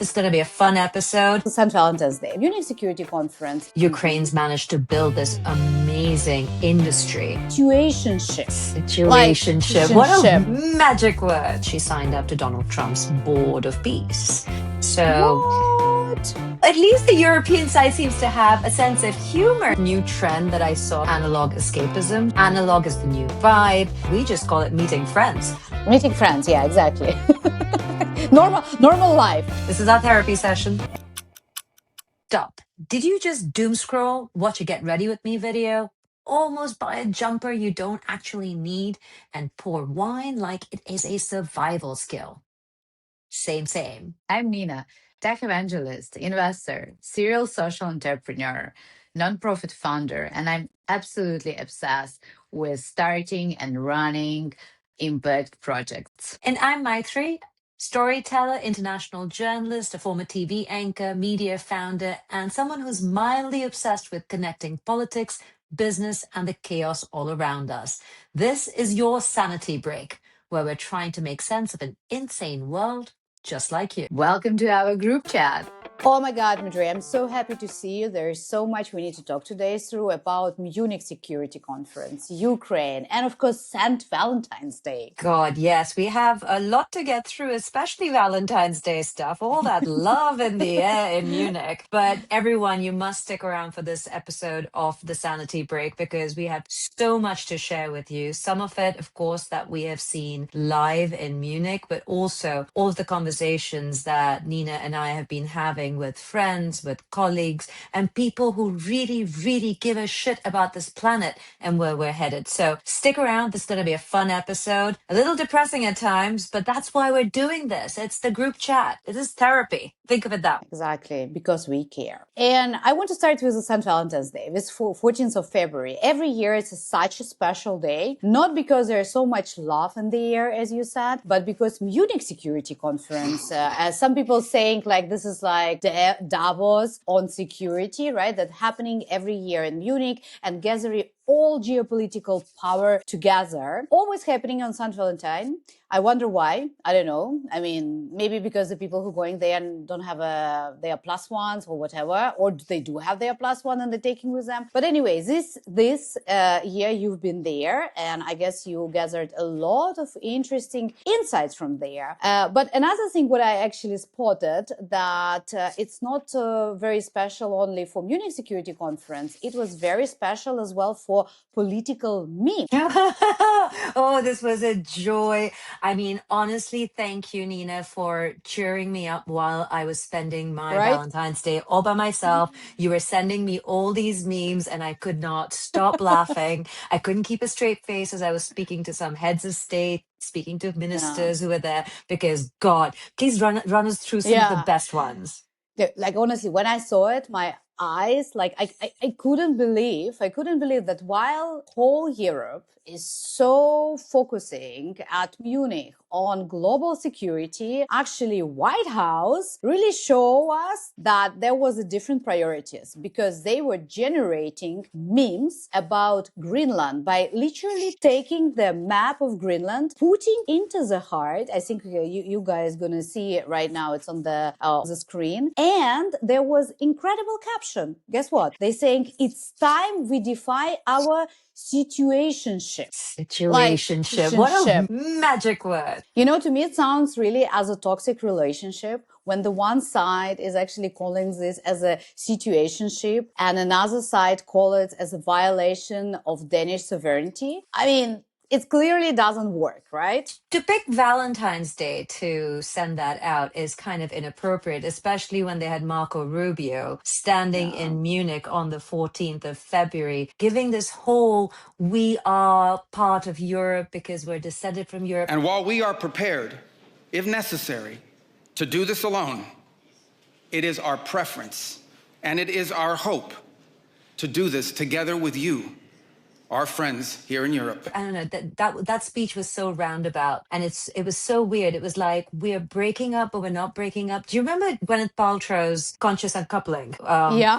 It's going to be a fun episode. St. Valentine's Day, Munich Security Conference. Ukraine's managed to build this amazing industry. Situationship. Situationship. What a magic word. She signed up to Donald Trump's board of peace. So What? at least the European side seems to have a sense of humor. New trend that I saw, analog escapism. Analog is the new vibe. We just call it meeting friends. Meeting friends, yeah, exactly. Normal life. This is our therapy session. Stop. Did you just doom scroll, watch a get ready with me video? Almost buy a jumper you don't actually need and pour wine like it is a survival skill. Same. I'm Nina, tech evangelist, investor, serial social entrepreneur, nonprofit founder, and I'm absolutely obsessed with starting and running impact projects. And I'm Maithreyi, storyteller, international journalist, a former TV anchor, media founder, and someone who's mildly obsessed with connecting politics, business, and the chaos all around us. This is your Sanity Break, where we're trying to make sense of an insane world just like you. Welcome to our group chat. Oh my God, Maithreyi, I'm so happy to see you. There is so much we need to talk today through about Munich Security Conference, Ukraine, and of course, St. Valentine's Day. God, yes, we have a lot to get through, especially Valentine's Day stuff, all that love in the air in Munich. But everyone, you must stick around for this episode of the Sanity Break because we have so much to share with you. Some of it, of course, that we have seen live in Munich, but also all of the conversations that Nina and I have been having with friends, with colleagues, and people who really give a shit about this planet and where we're headed. So stick around. This is going to be a fun episode. A little depressing at times, but that's why we're doing this. It's the group chat. It is therapy. Think of it that way. Exactly, because we care. And I want to start with the St. Valentine's Day. It's 14th of February. Every year it's such a special day, not because there's so much love in the air, as you said, but because Munich Security Conference, as some people saying like this is like the Davos on security, right? That happening every year in Munich and gathering all geopolitical power together, always happening on St. Valentine. I wonder why. I don't know. I mean, maybe because the people who are going there don't have their plus ones or whatever, or they do have their plus one and they're taking with them. But anyway, this year you've been there, and I guess you gathered a lot of interesting insights from there. But another thing, what I actually spotted, that it's not very special only for Munich Security Conference. It was very special as well for political memes. Oh, this was a joy. I mean, honestly, thank you, Nina, for cheering me up while I was spending my Valentine's Day all by myself. You were sending me all these memes and I could not stop laughing. I couldn't keep a straight face as I was speaking to some heads of state, speaking to ministers who were there, because God, please run us through some of the best ones. Like, honestly, when I saw it, my eyes, like I couldn't believe that while whole Europe is so focusing at Munich on global security, actually White House really show us that there was a different priorities, because they were generating memes about Greenland by literally taking the map of Greenland, putting into the heart. I think you guys gonna see it right now. It's on the screen. And there was incredible caption. Guess what? They saying it's time we define our situationship. Situationship. What a magic word. You know, to me, it sounds really as a toxic relationship when the one side is actually calling this as a situationship and another side call it as a violation of Danish sovereignty. I mean, it clearly doesn't work, right? To pick Valentine's Day to send that out is kind of inappropriate, especially when they had Marco Rubio standing in Munich on the 14th of February, giving this whole, we are part of Europe because we're descended from Europe. And while we are prepared, if necessary, to do this alone, it is our preference and it is our hope to do this together with you, our friends here in Europe. I don't know, that speech was so roundabout, and it was so weird. It was like, we're breaking up, but we're not breaking up. Do you remember Gwyneth Paltrow's Conscious Uncoupling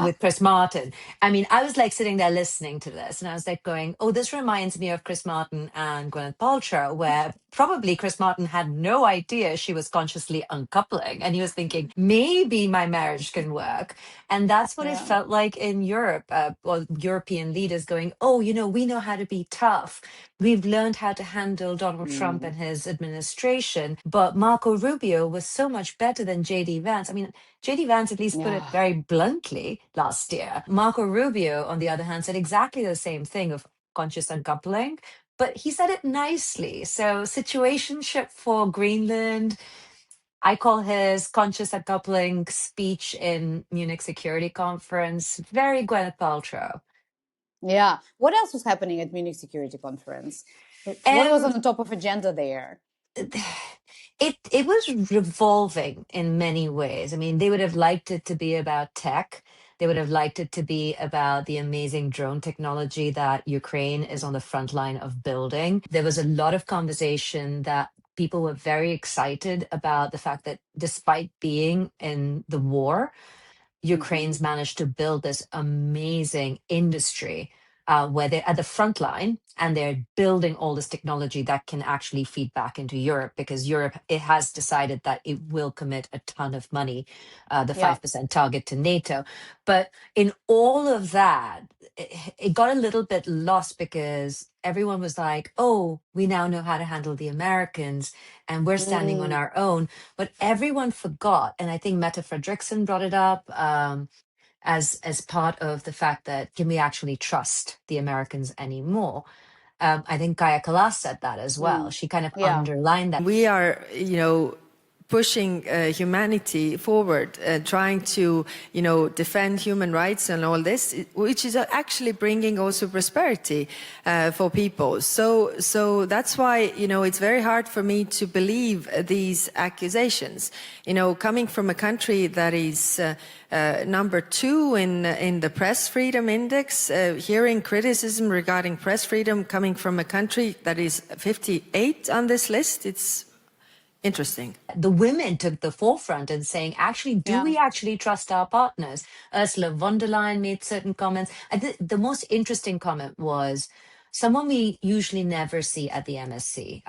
with Chris Martin? I mean, I was like sitting there listening to this, and I was like going, oh, this reminds me of Chris Martin and Gwyneth Paltrow, where probably Chris Martin had no idea she was consciously uncoupling. And he was thinking, maybe my marriage can work. And that's what it Yeah. felt like in Europe, or European leaders going, oh, we know how to be tough. We've learned how to handle Donald Trump and his administration. But Marco Rubio was so much better than JD Vance. I mean, JD Vance at least put it Yeah. very bluntly last year. Marco Rubio, on the other hand, said exactly the same thing of conscious uncoupling, but he said it nicely. So, situationship for Greenland. I call his conscious uncoupling speech in Munich Security Conference very Gwyneth Paltrow. Yeah. What else was happening at Munich Security Conference? What was on And the top of agenda there? it was revolving in many ways. I mean, they would have liked it to be about tech. They would have liked it to be about the amazing drone technology that Ukraine is on the front line of building. There was a lot of conversation that people were very excited about the fact that despite being in the war, Ukraine's managed to build this amazing industry where they're at the front line and they're building all this technology that can actually feed back into Europe, because Europe, it has decided that it will commit a ton of money, the Yeah. 5% target to NATO. But in all of that, it got a little bit lost because everyone was like, oh, we now know how to handle the Americans and we're standing on our own. But everyone forgot, and I think Mette Fredriksson brought it up as part of the fact that, can we actually trust the Americans anymore? I think Kaya Kalas said that as well. She kind of Yeah. underlined that. We are, pushing humanity forward, trying to, defend human rights and all this, which is actually bringing also prosperity for people. So that's why, it's very hard for me to believe these accusations. Coming from a country that is number 2 in the press freedom index, hearing criticism regarding press freedom coming from a country that is 58 on this list, it's interesting. The women took the forefront in saying, actually, do Yeah. we actually trust our partners? Ursula von der Leyen made certain comments. I think the most interesting comment was someone we usually never see at the MSC.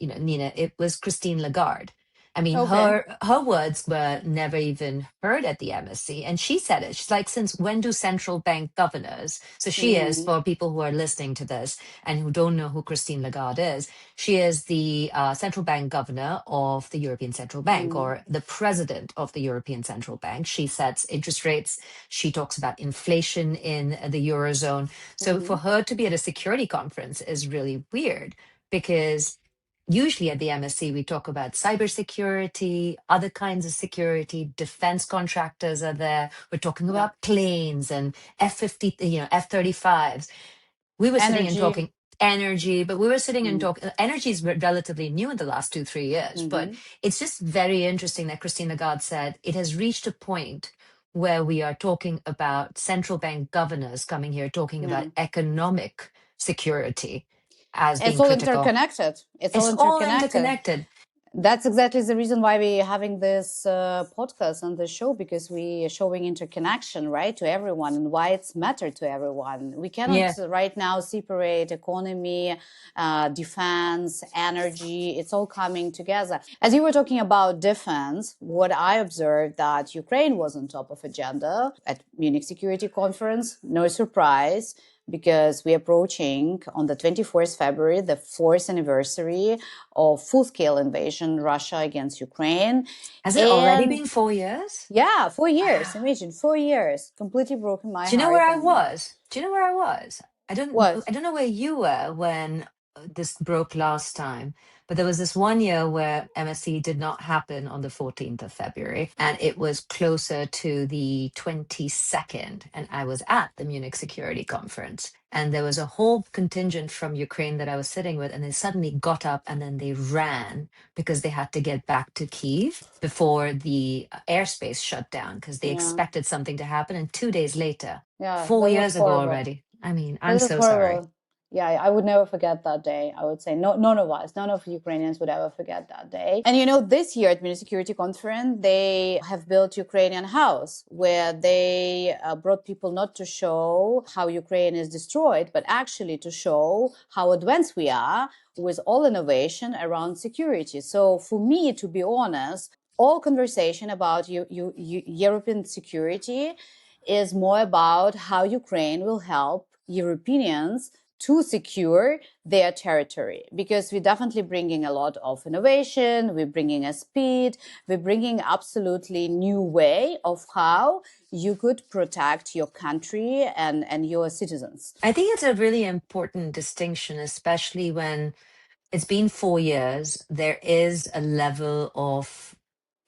Nina, it was Christine Lagarde. I mean, Okay. her words were never even heard at the MSC. And she said it. She's like, since when do central bank governors? So she is, for people who are listening to this and who don't know who Christine Lagarde is, she is the central bank governor of the European Central Bank, or the president of the European Central Bank. She sets interest rates. She talks about inflation in the Eurozone. So for her to be at a security conference is really weird, because usually at the MSC, we talk about cybersecurity, other kinds of security, defense contractors are there. We're talking about planes and F-50, F-35s. We were sitting and Energy. talking energy, but we were sitting and talking. Energy is relatively new in the last 2-3 years, but it's just very interesting that Christine Lagarde said it has reached a point where we are talking about central bank governors coming here talking about economic security as being It's all critical. interconnected. It's all It's all interconnected. interconnected. That's exactly the reason why we're having this podcast and the show, because we are showing interconnection, right, to everyone, and why it's mattered to everyone. We cannot right now separate economy, defense, energy. It's all coming together. As you were talking about defense, what I observed that Ukraine was on top of agenda at Munich Security Conference. No surprise, because we're approaching on the 24th February, the 4th anniversary of full-scale invasion Russia against Ukraine. Has it already been 4 years? Yeah, 4 years. Imagine 4 years. Completely broken my heart. Do you know where I was? Do you know where I was? I don't What? know where you were when this broke last time, but there was this one year where MSC did not happen on the 14th of February, and it was closer to the 22nd, and I was at the Munich Security Conference, and there was a whole contingent from Ukraine that I was sitting with, and they suddenly got up and then they ran because they had to get back to Kyiv before the airspace shut down, because they expected something to happen, and 2 days later, Yeah, 4 that was years ago horrible. already. I mean, I'm This is so sorry. horrible. Yeah, I would never forget that day. I would say none of us, none of Ukrainians would ever forget that day. And this year at Munich Security Conference, they have built Ukrainian house where they brought people not to show how Ukraine is destroyed, but actually to show how advanced we are with all innovation around security. So for me, to be honest, all conversation about European security is more about how Ukraine will help Europeans to secure their territory, because we're definitely bringing a lot of innovation, we're bringing a speed, we're bringing absolutely new way of how you could protect your country and your citizens. I think it's a really important distinction, especially when it's been 4 years. There is a level of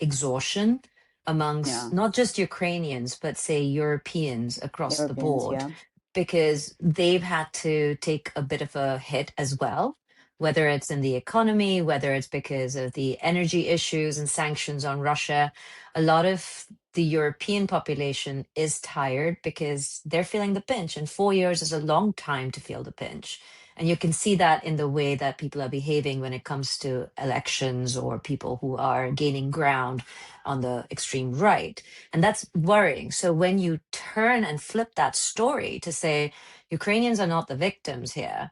exhaustion amongst not just Ukrainians, but say Europeans across the Europeans, board, because they've had to take a bit of a hit as well, whether it's in the economy, whether it's because of the energy issues and sanctions on Russia. A lot of the European population is tired because they're feeling the pinch, and 4 years is a long time to feel the pinch. And you can see that in the way that people are behaving when it comes to elections or people who are gaining ground on the extreme right. And that's worrying. So when you turn and flip that story to say Ukrainians are not the victims here,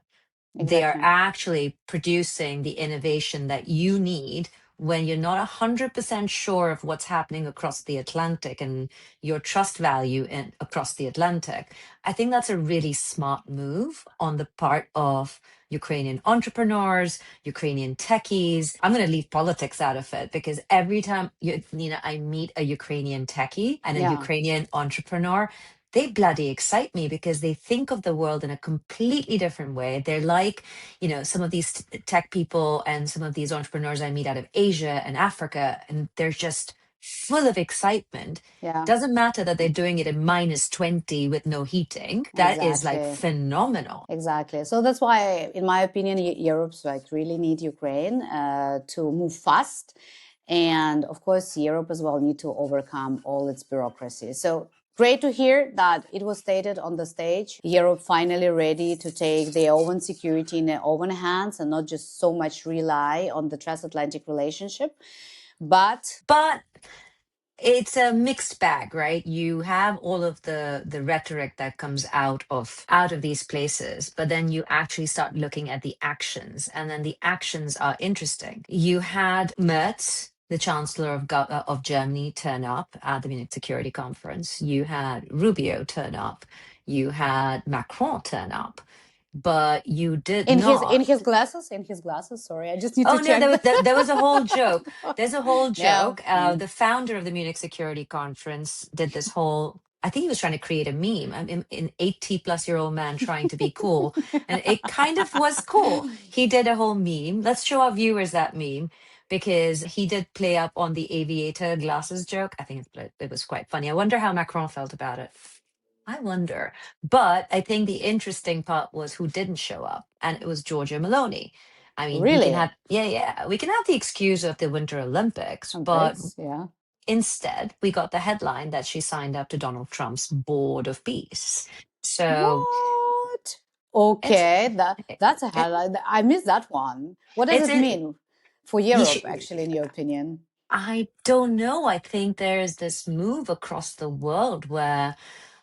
they are actually producing the innovation that you need when you're not 100% sure of what's happening across the Atlantic and your trust value across the Atlantic. I think that's a really smart move on the part of Ukrainian entrepreneurs, Ukrainian techies. I'm going to leave politics out of it, because every time, Nina, I meet a Ukrainian techie and a Ukrainian entrepreneur, they bloody excite me, because they think of the world in a completely different way. They're like, some of these tech people and some of these entrepreneurs I meet out of Asia and Africa, and they're just full of excitement. Doesn't matter that they're doing it in -20 with no heating. That is like phenomenal. Exactly. So that's why, in my opinion, Europe's really need Ukraine to move fast. And of course, Europe as well need to overcome all its bureaucracy. So great to hear that it was stated on the stage, Europe finally ready to take their own security in their own hands and not just so much rely on the transatlantic relationship. But it's a mixed bag, right? You have all of the rhetoric that comes out of these places, but then you actually start looking at the actions, and then the actions are interesting. You had Merz, the Chancellor of Germany, turn up at the Munich Security Conference. You had Rubio turn up. You had Macron turn up. But you did not. In his glasses. Sorry, I just need to check. Oh no, there was a whole joke. There's a whole joke. The founder of the Munich Security Conference did this whole. I think he was trying to create a meme. I'm an 80-plus-year-old man trying to be cool, and it kind of was cool. He did a whole meme. Let's show our viewers that meme, because he did play up on the aviator glasses joke. I think it was quite funny. I wonder how Macron felt about it. I wonder. But I think the interesting part was who didn't show up, and it was Giorgia Meloni. I mean, really? we can have the excuse of the Winter Olympics, but instead we got the headline that she signed up to Donald Trump's Board of Peace. So what? Okay, that's a headline. I missed that one. What does it mean for Europe, actually, in your opinion? I don't know. I think there's this move across the world where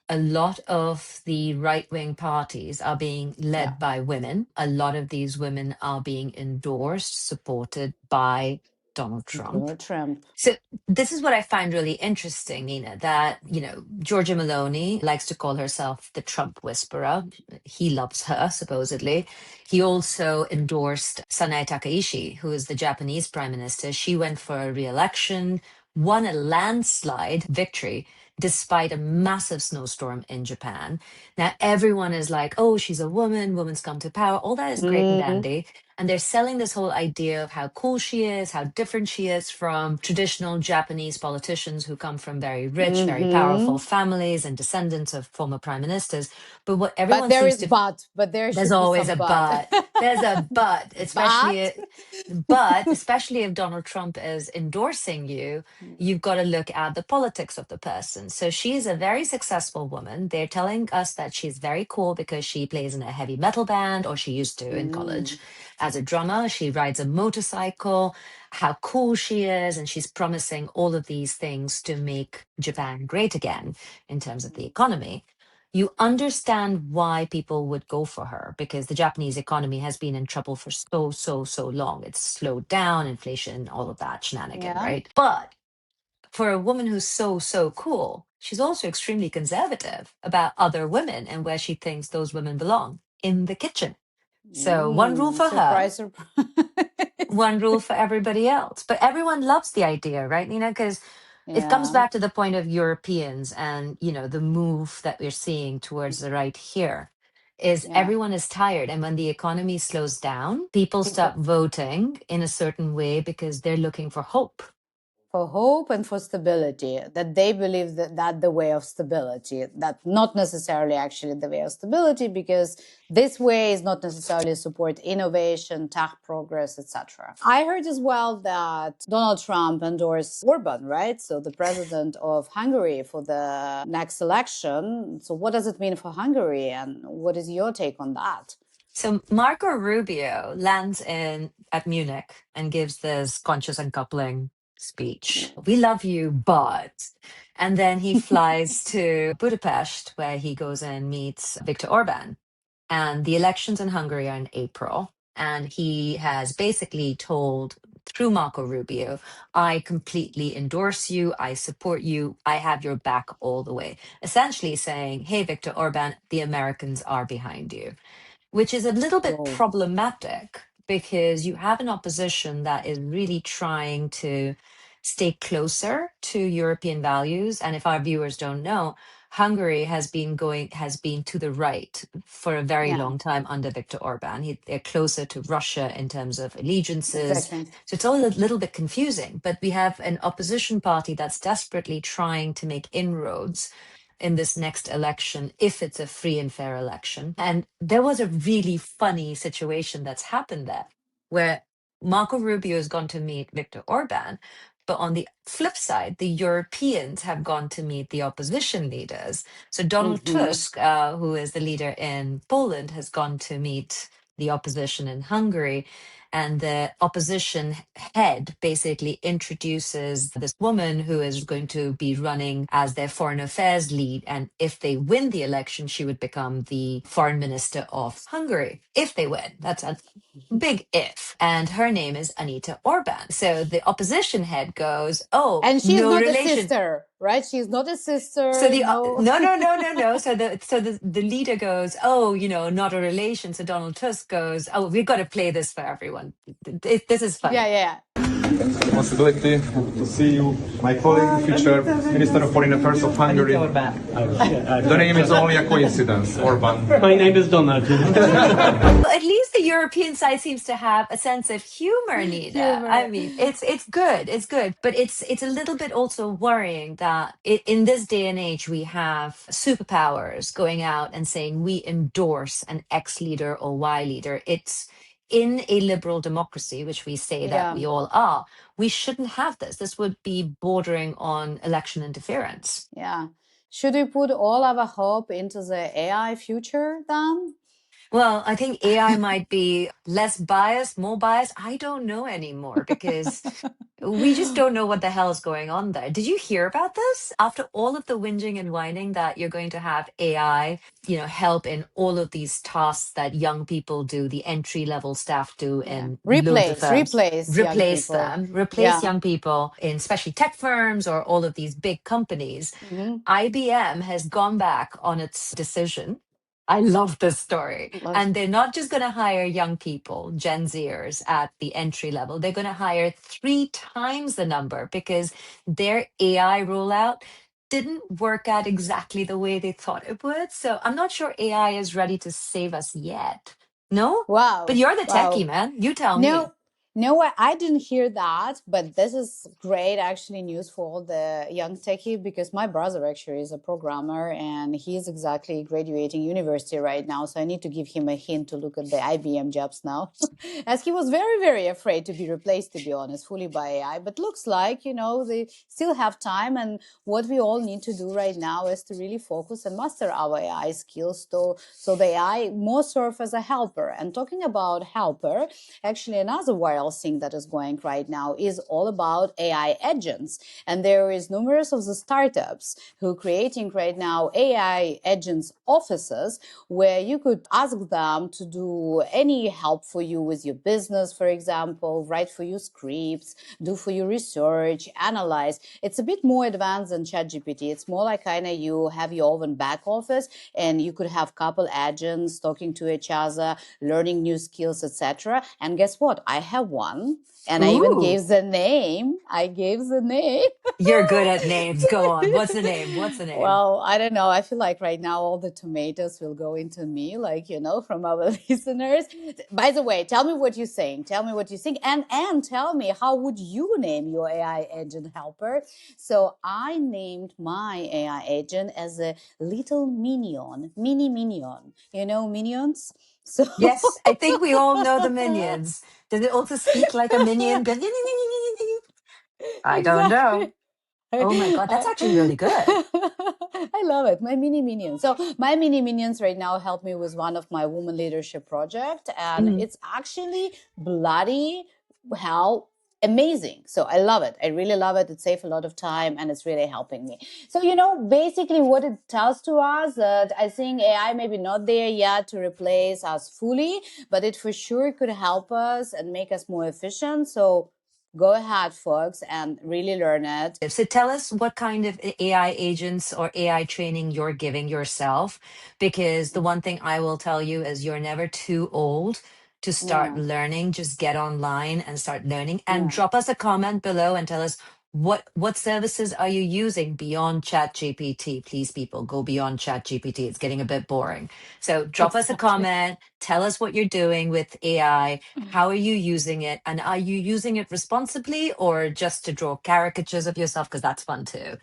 a lot of the right-wing parties are being led by women. A lot of these women are being endorsed, supported by Donald Trump. So this is what I find really interesting, Nina, that, Giorgia Meloni likes to call herself the Trump whisperer. He loves her, supposedly. He also endorsed Sanae Takaishi, who is the Japanese prime minister. She went for a re-election, won a landslide victory, despite a massive snowstorm in Japan. Now, everyone is like, oh, she's a woman, women's come to power. All that is great and dandy. And they're selling this whole idea of how cool she is, how different she is from traditional Japanese politicians who come from very rich, very powerful families and descendants of former prime ministers. But what everyone there's always a but. There's a but, especially especially if Donald Trump is endorsing you, you've got to look at the politics of the person. reasons. So she's a very successful woman. They're telling us that she's very cool because she plays in a heavy metal band, or she used to in college as a drummer. She rides a motorcycle, how cool she is. And she's promising all of these things to make Japan great again in terms of the economy. You understand why people would go for her, because the Japanese economy has been in trouble for so long. It's slowed down, inflation, all of that shenanigan, right? But for a woman who's so cool, she's also extremely conservative about other women and where she thinks those women belong, in the kitchen. So one rule for her, Surprise. one rule for everybody else. But everyone loves the idea, right, Nina? Because it comes back to the point of Europeans and, the move that we're seeing towards the right here is everyone is tired. And when the economy slows down, people start voting in a certain way because they're looking for hope. For hope and for stability, that they believe that the way of stability, that not necessarily actually the way of stability, because this way is not necessarily support innovation, tech progress, etc. I heard as well that Donald Trump endorsed Orban, right? So the president of Hungary for the next election. So what does it mean for Hungary, and what is your take on that? So Marco Rubio lands at Munich and gives this conscious uncoupling speech. We love you, but. And then he flies to Budapest, where he goes and meets Viktor Orban. And the elections in Hungary are in April. And he has basically told, through Marco Rubio, I completely endorse you, I support you, I have your back all the way. Essentially saying, hey, Viktor Orban, the Americans are behind you, which is a little bit problematic because you have an opposition that is really trying to stay closer to European values. And if our viewers don't know, Hungary has been to the right for a very long time under Viktor Orban. They're closer to Russia in terms of allegiances. Exactly. So it's all a little bit confusing. But we have an opposition party that's desperately trying to make inroads in this next election, if it's a free and fair election. And there was a really funny situation that's happened there, where Marco Rubio has gone to meet Viktor Orban, but on the flip side, the Europeans have gone to meet the opposition leaders. So Donald Tusk, who is the leader in Poland, has gone to meet the opposition in Hungary. And the opposition head basically introduces this woman who is going to be running as their foreign affairs lead. And if they win the election, she would become the foreign minister of Hungary. If they win, that's a big if. And her name is Anita Orban. So the opposition head goes, oh, and she's no not relation. a sister, right? She's not a sister. So the no. no. So the leader goes, oh, not a relation. So Donald Tusk goes, oh, we've got to play this for everyone. This is fun. Yeah. Responsibility to see you, my colleague, future Minister of Foreign Affairs of Hungary. The name is only a coincidence, Orban. My name is Donald. Well, at least the European side seems to have a sense of humor, Nina. I mean, it's good, but it's a little bit also worrying that in this day and age we have superpowers going out and saying we endorse an X leader or Y leader. It's in a liberal democracy, which we say that we all are, we shouldn't have this. This would be bordering on election interference. Yeah. Should we put all our hope into the AI future then? Well, I think AI might be less biased, more biased. I don't know anymore because we just don't know what the hell is going on there. Did you hear about this? After all of the whinging and whining that you're going to have AI, help in all of these tasks that young people do, the entry-level staff do in replace young people in especially tech firms or all of these big companies. IBM has gone back on its decision. I love this story. And they're not just going to hire young people, Gen Zers at the entry level. They're going to hire 3 times the number because their AI rollout didn't work out exactly the way they thought it would. So I'm not sure AI is ready to save us yet. No? Wow. But you're the techie, man. You tell me. No, I didn't hear that, but this is great actually news for all the young techie because my brother actually is a programmer and he's exactly graduating university right now. So I need to give him a hint to look at the IBM jobs now, as he was very, very afraid to be replaced, to be honest, fully by AI. But looks like, they still have time. And what we all need to do right now is to really focus and master our AI skills so the AI more serve as a helper. And talking about helper, actually another viral thing that is going right now is all about AI agents. And there is numerous of the startups who are creating right now AI agents offices where you could ask them to do any help for you with your business, for example, write for you scripts, do for you research, analyze. It's a bit more advanced than ChatGPT. It's more like kind of you have your own back office and you could have couple agents talking to each other, learning new skills, etc. And guess what? I have one. And I even Ooh, gave the name. I gave the name. you're good at names. Go on. What's the name? What's the name? Well, I don't know. I feel like right now all the tomatoes will go into me, like, from our listeners. By the way, tell me what you're saying. Tell me what you think. And tell me, how would you name your AI agent helper? So I named my AI agent as a little minion, mini minion. You know, minions? So Yes, I think we all know the minions. Does it also speak like a minion? I don't know. exactly. Oh my God, that's actually really good. I love it. My mini minions. So my mini minions right now help me with one of my woman leadership project, and Mhm. it's actually bloody hell amazing. So I love it. I really love it. It saves a lot of time and it's really helping me. So, basically what it tells to us that I think AI maybe not there yet to replace us fully, but it for sure could help us and make us more efficient. So go ahead, folks, and really learn it. So tell us what kind of AI agents or AI training you're giving yourself, because the one thing I will tell you is you're never too old to start Yeah, learning. Just get online and start learning and yeah. drop us a comment below and tell us what services are you using beyond ChatGPT. Please, people, go beyond ChatGPT. It's getting a bit boring. So drop us a Exactly. comment, tell us what you're doing with AI. How are you using it? And are you using it responsibly or just to draw caricatures of yourself? Because that's fun too.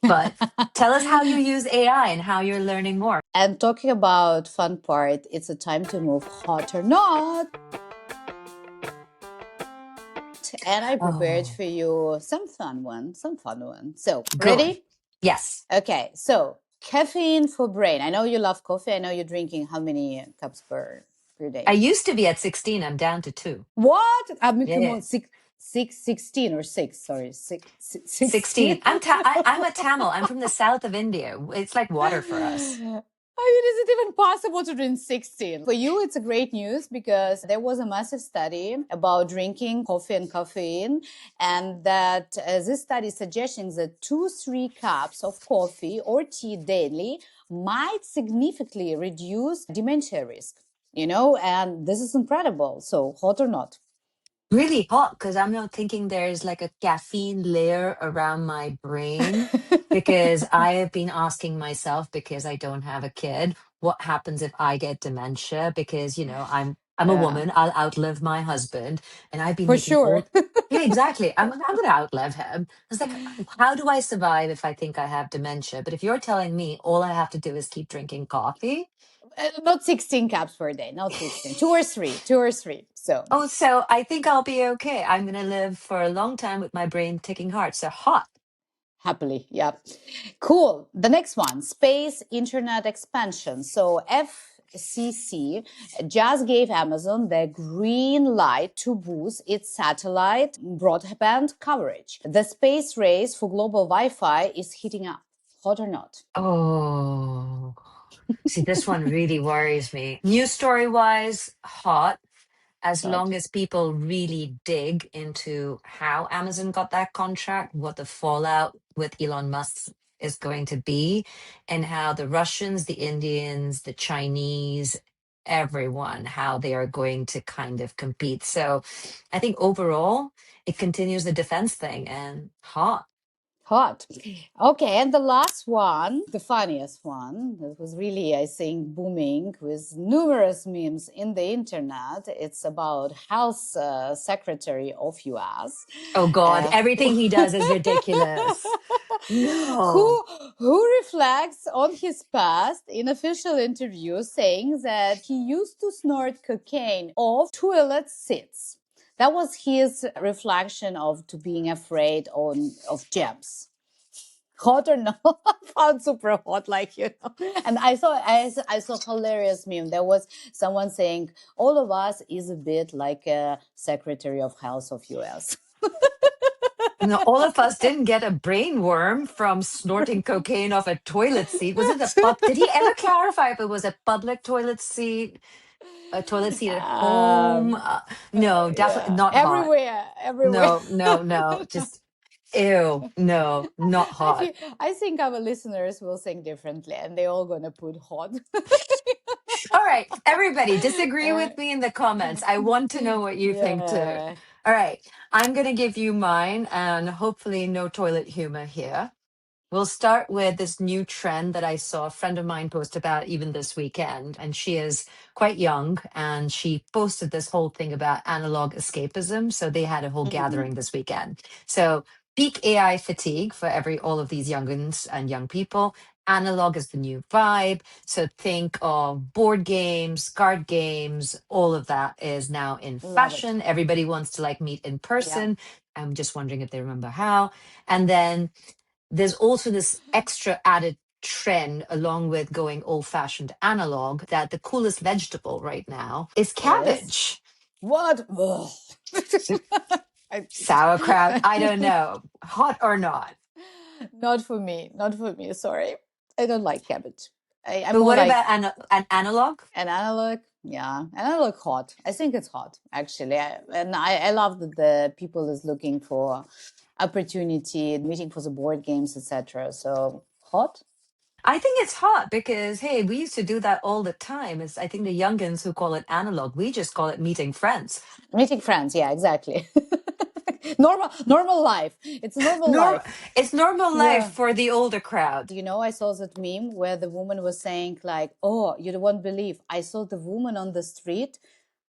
But tell us how you use AI and how you're learning more. And talking about fun part, it's a time to move hot or not. And I prepared Oh, for you some fun one, some fun one. So, go on. ready? Yes, Okay. So, caffeine for brain. I know you love coffee. I know you're drinking how many cups per I day? used to be at 16. I'm down to 2. What? I mean, come Yeah, on, 16 or six. Sorry, 16. 16. I'm a Tamil. I'm from the south of India. It's like water for us. I mean, is it even possible to drink 16? For you, it's a great news because there was a massive study about drinking coffee and caffeine, and that this study is suggesting that 2-3 cups of coffee or tea daily might significantly reduce dementia risk. And this is incredible. So, hot or not? Really hot because I'm not thinking there's like a caffeine layer around my brain, because I have been asking myself, because I don't have a kid, what happens if I get dementia? Because I'm a Yeah, woman, I'll outlive my husband, and I've been for making sure. all. Yeah, exactly. I'm gonna outlive him. It's like, how do I survive if I think I have dementia? But if you're telling me all I have to do is keep drinking coffee. Not 16 cups per day, not 16. Two or three. So, Oh, so I think I'll be okay. I'm gonna live for a long time with my brain ticking hard. So hot. happily, yeah. Cool. The next one, space internet expansion. So FCC just gave Amazon the green light to boost its satellite broadband coverage. The space race for global Wi-Fi is heating up. Hot or not? Oh, see, this one really worries me. News story wise, hot, as Hot. long as people really dig into how Amazon got that contract, what the fallout with Elon Musk is going to be, and how the Russians, the Indians, the Chinese, everyone, how they are going to kind of compete. So I think overall, it continues the defense thing and hot. Hot. Okay, and the last one, the funniest one, that was really, I think, booming with numerous memes in the internet. It's about Health Secretary of US. Oh God, Uh, everything he does is ridiculous. No. who reflects on his past in official interviews, saying that he used to snort cocaine off toilet seats. That was his reflection of to being afraid of germs. Hot or not? Found super hot, like, And I saw hilarious meme. There was someone saying all of us is a bit like a Secretary of Health of US. No, all of us didn't get a brain worm from snorting cocaine off a toilet seat. Was it a Did he ever clarify if it was a public toilet seat, a toilet seat at home? No, definitely Yeah, not hot. everywhere. No, no, no. Just ew. No, not I hot. feel, I think our listeners will think differently, and they're all gonna put hot. All right, everybody, disagree with me in the comments. I want to know what you think too. Yeah. All right, I'm going to give you mine and hopefully no toilet humor here. We'll start with this new trend that I saw a friend of mine post about even this weekend. And she is quite young and she posted this whole thing about analog escapism. So they had a whole Mhm. gathering this weekend. So peak AI fatigue for all of these youngins and young people. Analog is the new vibe. So think of board games, card games, all of that is now in Love it. fashion. Everybody wants to like meet in Yeah. person. I'm just wondering if they remember how. And then there's also this extra added trend along with going old fashioned analog that the coolest vegetable right now is Is cabbage. what? Ugh. So I- sauerkraut, I don't know, hot or not. Not for me. Not for me. Sorry, I don't like cabbage. I'm But more what like about an analog? an analog. Yeah, analog hot. I think it's hot actually, I love that the people is looking for opportunity, meeting for the board games, etc. So hot. I think it's hot because hey, we used to do that all the time. It's I think the youngins who call it analog. We just call it meeting friends. Meeting friends, yeah, exactly. Normal life. It's a normal Norm, life. it's normal life Yeah. for the older crowd. I saw that meme where the woman was saying like, "Oh, you won't believe. I saw the woman on the street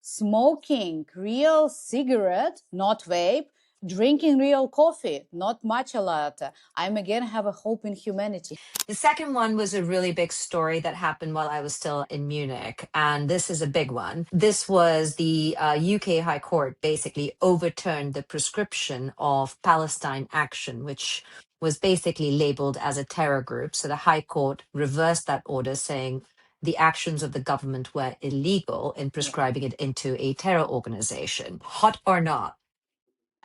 smoking real cigarette, not vape, drinking real coffee, not matcha latte. I'm again have a hope in humanity." The second one was a really big story that happened while I was still in Munich. And this is a big one. This was the UK High Court basically overturned the prescription of Palestine Action, which was basically labeled as a terror group. So the High Court reversed that order, saying the actions of the government were illegal in Yeah. prescribing it into a terror organization. Hot or not?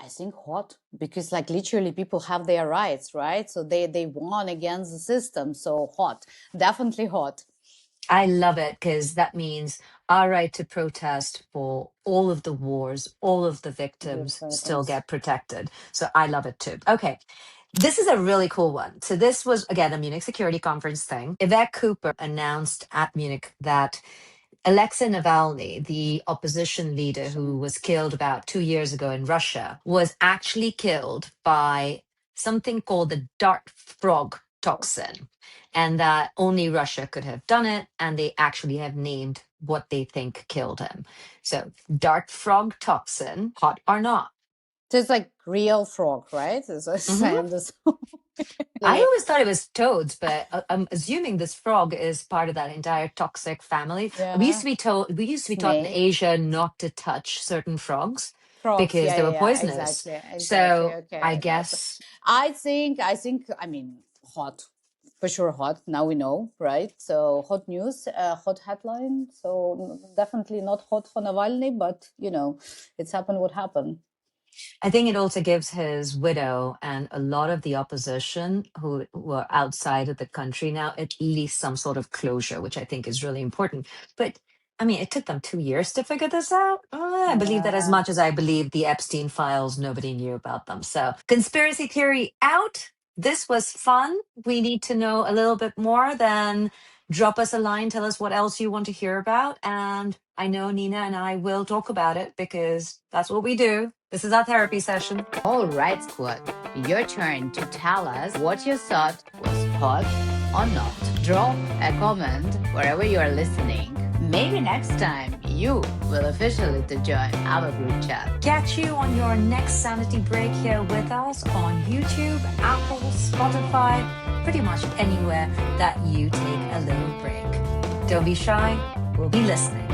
I think hot because like literally people have their rights, right? So they won against the system. So hot, definitely hot. I love it because that means our right to protest for all of the wars, all of the Good victims still sentence. get protected. So I love it too. Okay. This is a really cool one. So this was again a Munich Security Conference thing. Yvette Cooper announced at Munich that Alexei Navalny, the opposition leader who was killed about 2 years ago in Russia, was actually killed by something called the dart frog toxin, and that only Russia could have done it. And they actually have named what they think killed him. So, dart frog toxin, hot or not? So it's like real frog, right? So I Mhm. understand. I always thought it was toads, but I'm assuming this frog is part of that entire toxic family. Yeah. We used to be taught in Snake. Asia not to touch certain frogs Frogs. because Yeah, they yeah, were yeah. poisonous. Exactly. Exactly. So I Okay. That's. guess I mean, hot. For sure, hot. Now we know, right? So hot news, hot headline. So definitely not hot for Navalny, but it's happened. What happened? I think it also gives his widow and a lot of the opposition who are outside of the country now at least some sort of closure, which I think is really important. But I mean, it took them 2 years to figure this out. I believe that as Yeah. much as I believe the Epstein files, nobody knew about them. So, conspiracy theory out. This was fun. We need to know a little bit more. Then drop us a line, tell us what else you want to hear about. And I know Nina and I will talk about it because that's what we do. This is our therapy session. All right, squad. your turn to tell us what you thought was hot or not. Drop a comment wherever you are listening. Maybe next time you will officially to join our group chat. Catch you on your next Sanity Break here with us on YouTube, Apple, Spotify, pretty much anywhere that you take a little break. Don't be shy, we'll be listening.